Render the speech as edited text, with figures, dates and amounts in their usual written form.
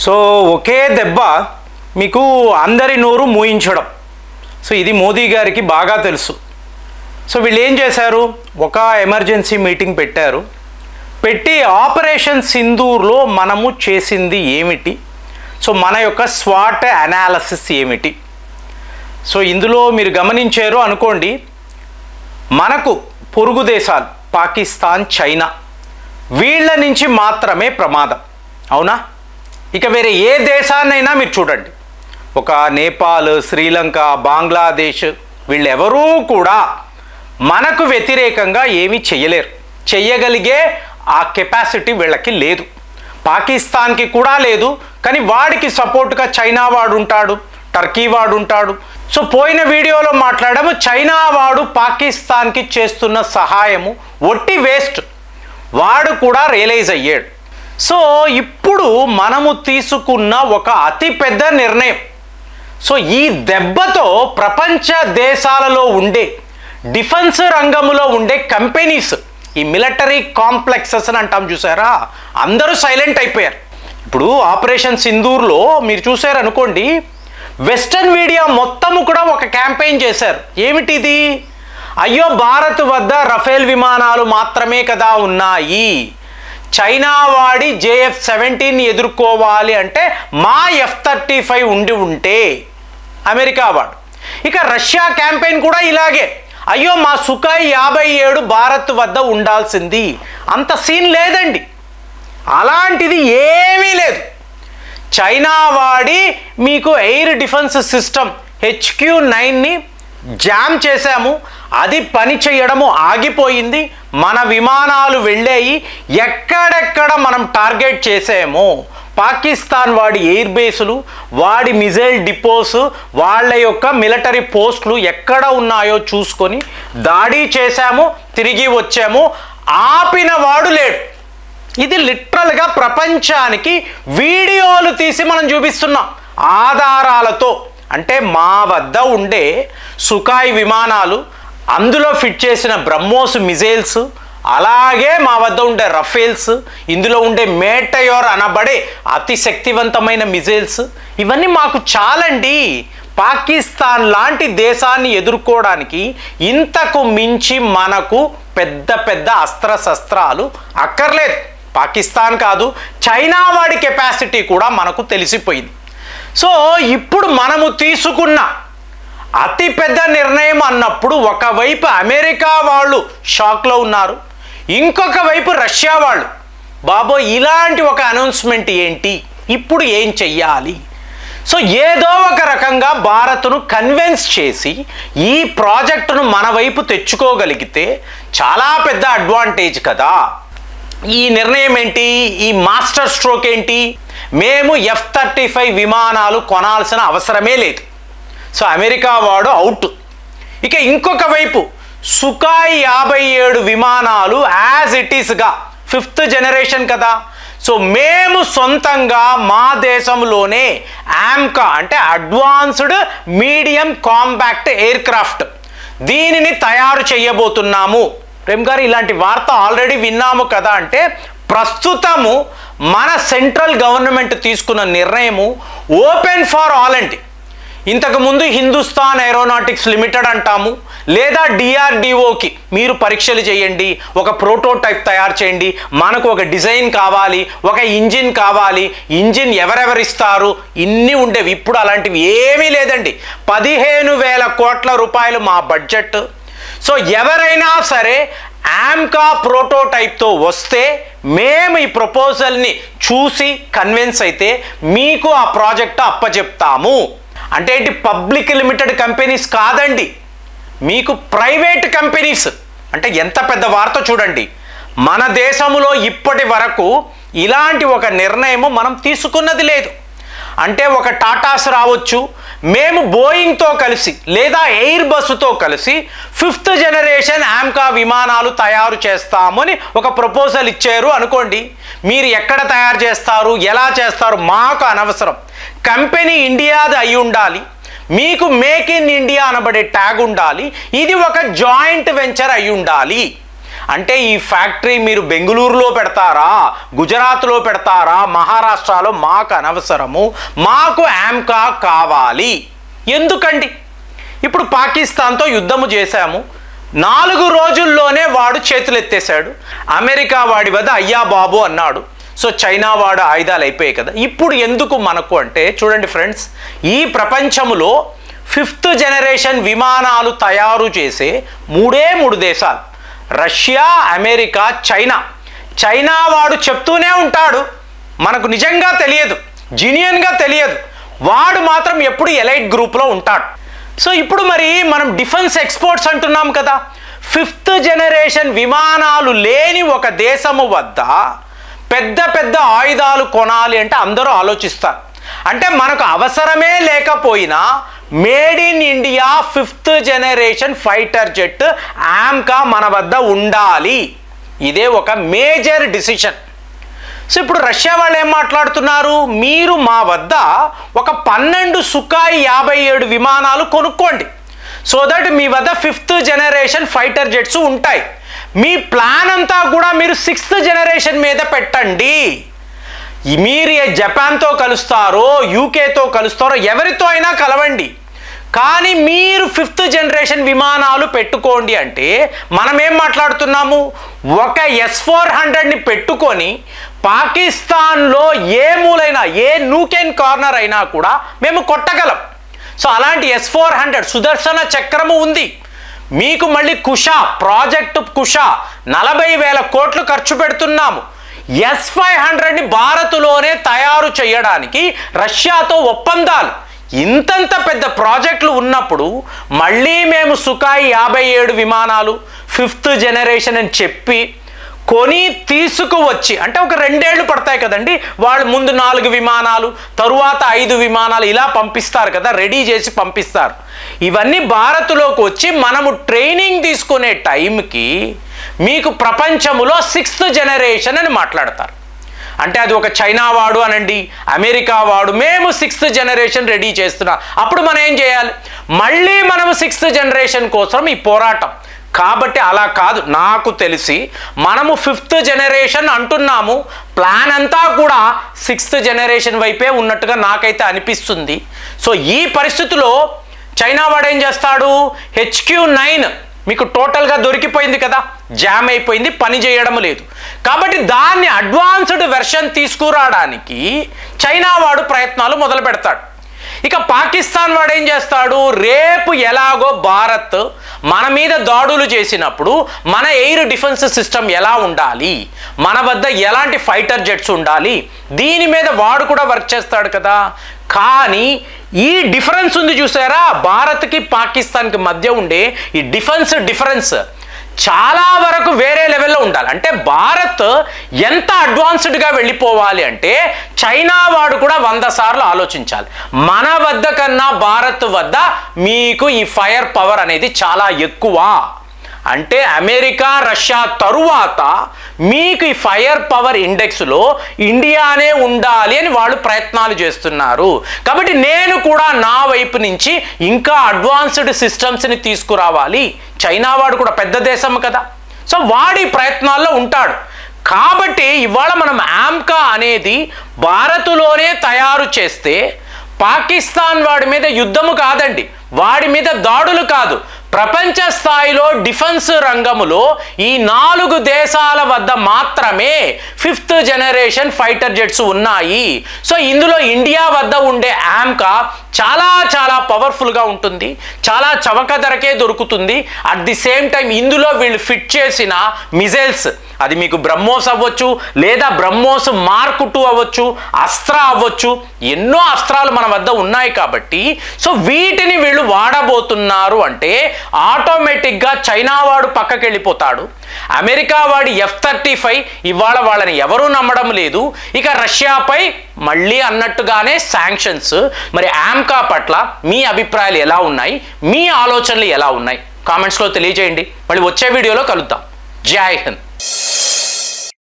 So ఒకే దెబ్బ మీకు అందరి నోరు మూయించడం. సో ఇది మోదీ గారికి బాగా తెలుసు. సో వీళ్ళు ఏం చేశారు, ఒక ఎమర్జెన్సీ మీటింగ్ పెట్టి ఆపరేషన్ సింధూర్లో మనము చేసింది ఏమిటి, సో మన యొక్క స్వాట్ అనాలిసిస్ ఏమిటి. సో ఇందులో మీరు గమనించారు అనుకోండి, మనకు పొరుగు దేశాలు పాకిస్తాన్, చైనా వీళ్ళ నుంచి మాత్రమే ప్రమాదం, అవునా? ఇక వేరే ఏ దేశాన్నైనా మీరు చూడండి, ఒక నేపాల్, శ్రీలంక, బంగ్లాదేశ్ వీళ్ళెవరూ కూడా మనకు వ్యతిరేకంగా ఏమీ చేయలేరు. చెయ్యగలిగే ఆ కెపాసిటీ వీళ్ళకి లేదు. పాకిస్తాన్కి కూడా లేదు, కానీ వాడికి సపోర్ట్గా చైనా వాడు ఉంటాడు, టర్కీ వాడు ఉంటాడు. సో పోయిన వీడియోలో మాట్లాడాము, చైనా వాడు పాకిస్తాన్కి చేస్తున్న సహాయము ఒట్టి వేస్ట్, వాడు కూడా రియలైజ్ అయ్యాడు. సో ఇప్పుడు మనము తీసుకున్న ఒక అతిపెద్ద నిర్ణయం, సో ఈ దెబ్బతో ప్రపంచ దేశాలలో ఉండే డిఫెన్స్ రంగంలో ఉండే కంపెనీస్, ఈ మిలిటరీ కాంప్లెక్సెస్ అని అంటాం చూసారా, అందరూ సైలెంట్ అయిపోయారు. ఇప్పుడు ఆపరేషన్ సింధూర్లో మీరు చూసారనుకోండి, వెస్టర్న్ మీడియా మొత్తము కూడా ఒక క్యాంపెయిన్ చేశారు. ఏమిటిది? అయ్యో భారత్ వద్ద రఫేల్ విమానాలు మాత్రమే కదా ఉన్నాయి, చైనా వాడి JF-17 ఎదుర్కోవాలి అంటే మా F-35 ఉంటే అమెరికా వాడు. ఇక రష్యా క్యాంపెయిన్ కూడా ఇలాగే, అయ్యో మా సుఖాయ్ 57 భారత్ వద్ద ఉండాల్సింది, అంత సీన్ లేదండి. అలాంటిది ఏమీ లేదు. చైనా వాడి మీకు ఎయిర్ డిఫెన్స్ సిస్టమ్ HQ-9ని జామ్ చేశాము, అది పని చేయడము ఆగిపోయింది, మన విమానాలు వెళ్ళాయి. ఎక్కడెక్కడ మనం టార్గెట్ చేసామో పాకిస్తాన్ వాడి ఎయిర్ బేసులు, వాడి మిజైల్ డిపోస్, వాళ్ళ యొక్క మిలిటరీ పోస్టులు ఎక్కడ ఉన్నాయో చూసుకొని దాడి చేశాము, తిరిగి వచ్చాము. ఆపిన వాడు లేడు. ఇది లిటరల్గా ప్రపంచానికి వీడియోలు తీసి మనం చూపిస్తున్నాం ఆధారాలతో. అంటే మా వద్ద ఉండే సుఖాయ్ విమానాలు, అందులో ఫిట్ చేసిన బ్రహ్మోస్ మిజైల్స్, అలాగే మా వద్ద ఉండే రఫేల్స్, ఇందులో ఉండే మేటయోర్ అనబడే అతి శక్తివంతమైన మిజైల్స్, ఇవన్నీ మాకు చాలండి. పాకిస్తాన్ లాంటి దేశాన్ని ఎదుర్కోవడానికి ఇంతకు మించి మనకు పెద్ద పెద్ద అస్త్రశస్త్రాలు అక్కర్లేదు. పాకిస్తాన్ కాదు, చైనా వాడి కెపాసిటీ కూడా మనకు తెలిసిపోయింది. సో ఇప్పుడు మనము తీసుకున్న అతిపెద్ద నిర్ణయం అన్నప్పుడు ఒకవైపు అమెరికా వాళ్ళు షాక్లో ఉన్నారు, ఇంకొక వైపు రష్యా వాళ్ళు, బాబో ఇలాంటి ఒక అనౌన్స్మెంట్ ఏంటి, ఇప్పుడు ఏం చెయ్యాలి? సో ఏదో ఒక రకంగా భారత్ను కన్విన్స్ చేసి ఈ ప్రాజెక్టును మన వైపు తెచ్చుకోగలిగితే చాలా పెద్ద అడ్వాంటేజ్ కదా. ఈ నిర్ణయం ఏంటి, ఈ మాస్టర్ స్ట్రోక్ ఏంటి? మేము F-35 విమానాలు కొనాల్సిన అవసరమే లేదు. సో అమెరికా వాడు అవుట్. ఇక ఇంకొక వైపు సుఖాయ్ 57 విమానాలు యాజ్ ఇట్ ఈస్గా 5th జనరేషన్ కదా. సో మేము సొంతంగా మా దేశంలోనే ఆమ్కా అంటే advanced medium compact air craft, దీనిని తయారు చేయబోతున్నాము. ప్రేమ్ గారు ఇలాంటి వార్త ఆల్రెడీ విన్నాము కదా అంటే, ప్రస్తుతము మన సెంట్రల్ గవర్నమెంట్ తీసుకున్న నిర్ణయము ఓపెన్ ఫర్ ఆల్ అండి. ఇంతకుముందు హిందుస్థాన్ ఏరోనాటిక్స్ లిమిటెడ్ అంటాము, లేదా DRDOకి మీరు పరీక్షలు చేయండి, ఒక ప్రోటోటైప్ తయారు చేయండి, మనకు ఒక డిజైన్ కావాలి, ఒక ఇంజిన్ కావాలి, ఇంజిన్ ఎవరెవరిస్తారు, ఇన్ని ఉండేవి. ఇప్పుడు అలాంటివి ఏమీ లేదండి. 15,000 కోట్ల రూపాయలు మా బడ్జెట్. సో ఎవరైనా సరే ఆమ్కా ప్రోటోటైప్తో వస్తే మేము ఈ ప్రపోజల్ని చూసి కన్విన్స్ అయితే మీకు ఆ ప్రాజెక్ట్ అప్పచెప్తాము. అంటే ఏంటి, పబ్లిక్ లిమిటెడ్ కంపెనీస్ కాదండి, మీకు ప్రైవేట్ కంపెనీస్. అంటే ఎంత పెద్ద వార్త చూడండి. మన దేశంలో ఇప్పటి వరకు ఇలాంటి ఒక నిర్ణయము మనం తీసుకున్నది లేదు. అంటే ఒక టాటాస్ రావచ్చు, మేము బోయింగ్తో కలిసి లేదా ఎయిర్ బస్సుతో కలిసి 5th జనరేషన్ ఆమ్కా విమానాలు తయారు చేస్తామని ఒక ప్రపోజల్ ఇచ్చారు అనుకోండి. మీరు ఎక్కడ తయారు చేస్తారు, ఎలా చేస్తారు మాకు అనవసరం. కంపెనీ ఇండియాది అయి ఉండాలి, మీకు మేక్ ఇన్ ఇండియా అనబడే ట్యాగ్ ఉండాలి, ఇది ఒక జాయింట్ వెంచర్ అయి ఉండాలి. అంటే ఈ ఫ్యాక్టరీ మీరు బెంగళూరులో పెడతారా, గుజరాత్లో పెడతారా, మహారాష్ట్రలో, మాకు అనవసరము, మాకు ఆమ్కా కావాలి. ఎందుకండి? ఇప్పుడు పాకిస్తాన్తో యుద్ధము చేశాము, 4 రోజుల్లోనే వాడు చేతులు ఎత్తేసాడు. అమెరికా వాడి వద్ద అయ్యా బాబు అన్నాడు. సో చైనా వాడు ఆయుధాలు అయిపోయాయి కదా. ఇప్పుడు ఎందుకు మనకు అంటే చూడండి ఫ్రెండ్స్, ఈ ప్రపంచంలో 5th జనరేషన్ విమానాలు తయారు చేసే 3 దేశాలు, రష్యా, అమెరికా, చైనా. చైనా వాడు చెప్తూనే ఉంటాడు, మనకు నిజంగా తెలియదు, జెన్యూన్గా తెలియదు, వాడు మాత్రం ఎప్పుడు ఎలైట్ గ్రూప్లో ఉంటాడు. సో ఇప్పుడు మరి మనం డిఫెన్స్ ఎక్స్పోర్ట్స్ అంటున్నాం కదా. 5th జనరేషన్ విమానాలు లేని ఒక దేశము వద్ద పెద్ద పెద్ద ఆయుధాలు కొనాలి అంటే అందరూ ఆలోచిస్తారు. అంటే మనకు అవసరమే లేకపోయినా made in India 5th generation fighter jet AMCA మన వద్ద ఉండాలి. ఇదే ఒక మేజర్ డిసిషన్. సో ఇప్పుడు రష్యా వాళ్ళు ఏం మాట్లాడుతున్నారు, మీరు మా వద్ద ఒక 12 సుఖాయి 57 విమానాలు కొనుక్కోండి, సో దట్ మీ వద్ద 5th జనరేషన్ ఫైటర్ జెట్స్ ఉంటాయి. మీ ప్లాన్ అంతా కూడా మీరు 6th జనరేషన్ మీద పెట్టండి. మీరు జపాన్తో కలుస్తారో, యూకేతో కలుస్తారో, ఎవరితో అయినా కలవండి, కానీ మీరు 5th జనరేషన్ విమానాలు పెట్టుకోండి. అంటే మనం ఏం మాట్లాడుతున్నాము, ఒక S-400ని పెట్టుకొని పాకిస్తాన్లో ఏ మూలైనా, ఏ నూకెన్ కార్నర్ అయినా కూడా మేము కొట్టగలం. సో అలాంటి S-400 సుదర్శన చక్రము ఉంది మీకు. మళ్ళీ కుషా ప్రాజెక్టు, కుషా 40,000 కోట్లు ఖర్చు పెడుతున్నాము. S-500ని భారత్లోనే తయారు చేయడానికి రష్యాతో ఒప్పందాలు. ఇంతంత పెద్ద ప్రాజెక్టులు ఉన్నప్పుడు మళ్ళీ మేము సుఖాయి 57 విమానాలు 5th జనరేషన్ అని చెప్పి కొని తీసుకువచ్చి, అంటే ఒక 2 ఏళ్ళు పడతాయి కదండి, వాళ్ళు ముందు 4 విమానాలు, తరువాత 5 విమానాలు ఇలా పంపిస్తారు కదా, రెడీ చేసి పంపిస్తారు. ఇవన్నీ భారత్లోకి వచ్చి మనము ట్రైనింగ్ తీసుకునే టైంకి మీకు ప్రపంచంలో 6th జనరేషన్ అని మాట్లాడతారు. అంటే అది ఒక చైనా వాడు అనండి, అమెరికా వాడు, మేము 6th జనరేషన్ రెడీ చేస్తున్నాం. అప్పుడు మనం ఏం చేయాలి, మళ్ళీ మనము 6th జనరేషన్ కోసం ఈ పోరాటం. కాబట్టి అలా కాదు, నాకు తెలిసి మనము 5th జనరేషన్ అంటున్నాము, ప్లాన్ అంతా కూడా 6th జనరేషన్ వైపే ఉన్నట్టుగా నాకైతే అనిపిస్తుంది. సో ఈ పరిస్థితిలో చైనా వాడు ఏం చేస్తాడు, HQ-9 మీకు టోటల్గా దొరికిపోయింది కదా, జామ్ అయిపోయింది, పని చేయడం లేదు. కాబట్టి దాన్ని అడ్వాన్స్డ్ వెర్షన్ తీసుకురావడానికి చైనా వాడు ప్రయత్నాలు మొదలు పెడతాడు. ఇక పాకిస్తాన్ వాడు ఏం చేస్తాడు, రేపు ఎలాగో భారత్ మన మీద దాడులు చేసినప్పుడు మన ఎయిర్ డిఫెన్స్ సిస్టమ్ ఎలా ఉండాలి, మన వద్ద ఎలాంటి ఫైటర్ జెట్స్ ఉండాలి, దీని మీద వాడు కూడా వర్క్ చేస్తాడు కదా. కానీ ఈ డిఫరెన్స్ ఉంది చూసారా, భారత్కి పాకిస్తాన్కి మధ్య ఉండే ఈ డిఫరెన్స్ చాలా వరకు వేరే లెవెల్లో ఉండాలి. అంటే భారత్ ఎంత అడ్వాన్స్డ్గా వెళ్ళిపోవాలి అంటే చైనా వాడు కూడా 100 సార్లు ఆలోచించాలి. మన వద్ద కన్నా భారత్ వద్ద మీకు ఈ ఫైర్ పవర్ అనేది చాలా ఎక్కువ. అంటే అమెరికా, రష్యా తరువాత మీకు ఈ ఫైర్ పవర్ ఇండెక్స్లో ఇండియానే ఉండాలి అని వాళ్ళు ప్రయత్నాలు చేస్తున్నారు. కాబట్టి నేను కూడా నా వైపు నుంచి ఇంకా అడ్వాన్స్డ్ సిస్టమ్స్ని తీసుకురావాలి. చైనా వాడు కూడా పెద్ద దేశం కదా, సో వాడి ప్రయత్నాల్లో ఉంటాడు. కాబట్టి ఇవాళ మనం ఆమ్కా అనేది భారత్లోనే తయారు చేస్తే పాకిస్తాన్ వాడి మీద యుద్ధము కాదండి, వాడి మీద దాడులు కాదు, ప్రపంచ స్థాయిలో డిఫెన్స్ రంగములో ఈ 4 దేశాల వద్ద మాత్రమే 5th జనరేషన్ ఫైటర్ జెట్స్ ఉన్నాయి. సో ఇందులో ఇండియా వద్ద ఉండే ఆమ్కా చాలా చాలా పవర్ఫుల్గా ఉంటుంది, చాలా చవక ధరకే దొరుకుతుంది. అట్ ది సేమ్ టైం ఇందులో వీళ్ళు ఫిట్ చేసిన మిజైల్స్, అది మీకు బ్రహ్మోస్ అవ్వచ్చు, లేదా బ్రహ్మోస్ మార్క్ 2 అవ్వచ్చు, అస్త్ర అవ్వచ్చు, ఎన్నో అస్త్రాలు మన వద్ద ఉన్నాయి. కాబట్టి సో వీటిని వీళ్ళు వాడబోతున్నారు అంటే ఆటోమేటిక్గా చైనా వాడు పక్కకి వెళ్ళిపోతాడు, అమెరికా వాడి F-35 ఇవాళ వాళ్ళని ఎవరూ నమ్మడం లేదు. ఇక రష్యాపై మళ్ళీ అన్నట్టుగానే శాంక్షన్స్. మరి ఆమ్కా పట్ల మీ అభిప్రాయాలు ఎలా ఉన్నాయి, మీ ఆలోచనలు ఎలా ఉన్నాయి, కామెంట్స్లో తెలియజేయండి. మళ్ళీ వచ్చే వీడియోలో కలుద్దాం. జై హింద్.